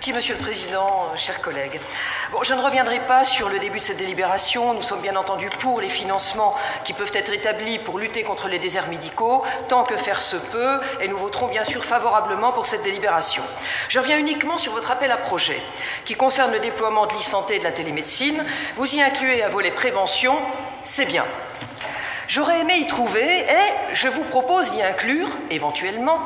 Merci, Monsieur le Président, chers collègues. Bon, je ne reviendrai pas sur le début de cette délibération. Nous sommes bien entendu pour les financements qui peuvent être établis pour lutter contre les déserts médicaux, tant que faire se peut, et nous voterons bien sûr favorablement pour cette délibération. Je reviens uniquement sur votre appel à projet, qui concerne le déploiement de l'e-santé et de la télémédecine. Vous y incluez un volet prévention, c'est bien. J'aurais aimé y trouver, et je vous propose d'y inclure, éventuellement,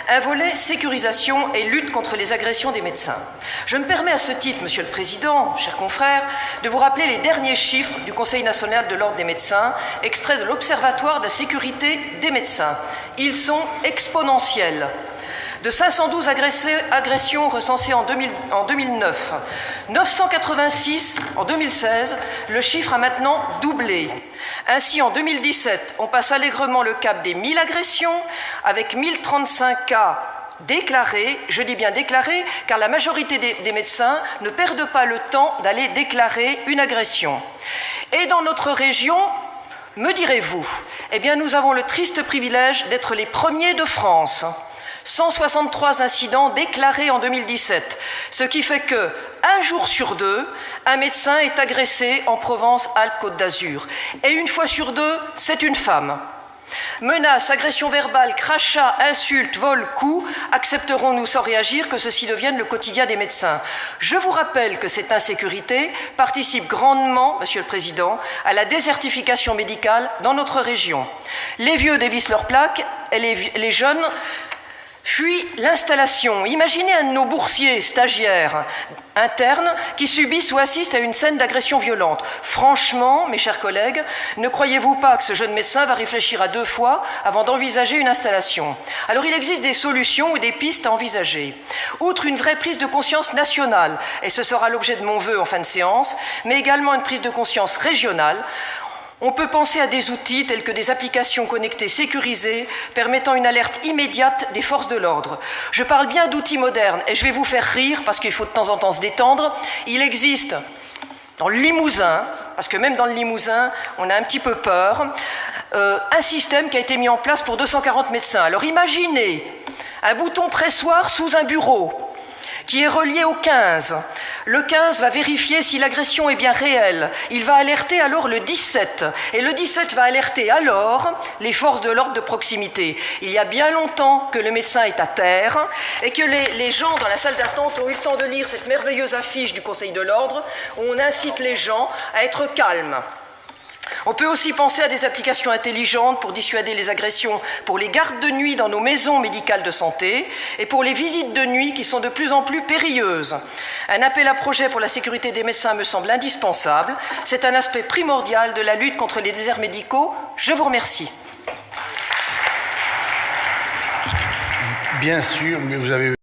un volet sécurisation et lutte contre les agressions des médecins. Je me permets à ce titre, Monsieur le Président, chers confrères, de vous rappeler les derniers chiffres du Conseil national de l'Ordre des médecins, extraits de l'Observatoire de la sécurité des médecins. Ils sont exponentiels. De 512 agressions recensées en 2009, 986 en 2016, le chiffre a maintenant doublé. Ainsi, en 2017, on passe allègrement le cap des 1000 agressions, avec 1035 cas déclarés. Je dis bien déclarés, car la majorité des médecins ne perdent pas le temps d'aller déclarer une agression. Et dans notre région, me direz-vous, eh bien nous avons le triste privilège d'être les premiers de France. 163 incidents déclarés en 2017, ce qui fait que, un jour sur deux, un médecin est agressé en Provence-Alpes-Côte d'Azur. Et une fois sur deux, c'est une femme. Menaces, agressions verbales, crachats, insultes, vols, coups, accepterons-nous sans réagir que ceci devienne le quotidien des médecins? Je vous rappelle que cette insécurité participe grandement, Monsieur le Président, à la désertification médicale dans notre région. Les vieux dévissent leurs plaques et les jeunes fuient l'installation. Imaginez un de nos boursiers, stagiaires, internes, qui subissent ou assistent à une scène d'agression violente. Franchement, mes chers collègues, ne croyez-vous pas que ce jeune médecin va réfléchir à deux fois avant d'envisager une installation? Alors il existe des solutions ou des pistes à envisager. Outre une vraie prise de conscience nationale, et ce sera l'objet de mon vœu en fin de séance, mais également une prise de conscience régionale, on peut penser à des outils tels que des applications connectées sécurisées permettant une alerte immédiate des forces de l'ordre. Je parle bien d'outils modernes et je vais vous faire rire parce qu'il faut de temps en temps se détendre. Il existe dans le Limousin, parce que même dans le Limousin, on a un petit peu peur, un système qui a été mis en place pour 240 médecins. Alors imaginez un bouton pressoir sous un bureau qui est relié au 15. Le 15 va vérifier si l'agression est bien réelle. Il va alerter alors le 17. Et le 17 va alerter alors les forces de l'ordre de proximité. Il y a bien longtemps que le médecin est à terre et que les gens dans la salle d'attente ont eu le temps de lire cette merveilleuse affiche du Conseil de l'ordre où on incite les gens à être calmes. On peut aussi penser à des applications intelligentes pour dissuader les agressions pour les gardes de nuit dans nos maisons médicales de santé et pour les visites de nuit qui sont de plus en plus périlleuses. Un appel à projet pour la sécurité des médecins me semble indispensable. C'est un aspect primordial de la lutte contre les déserts médicaux. Je vous remercie. Bien sûr, mais vous avez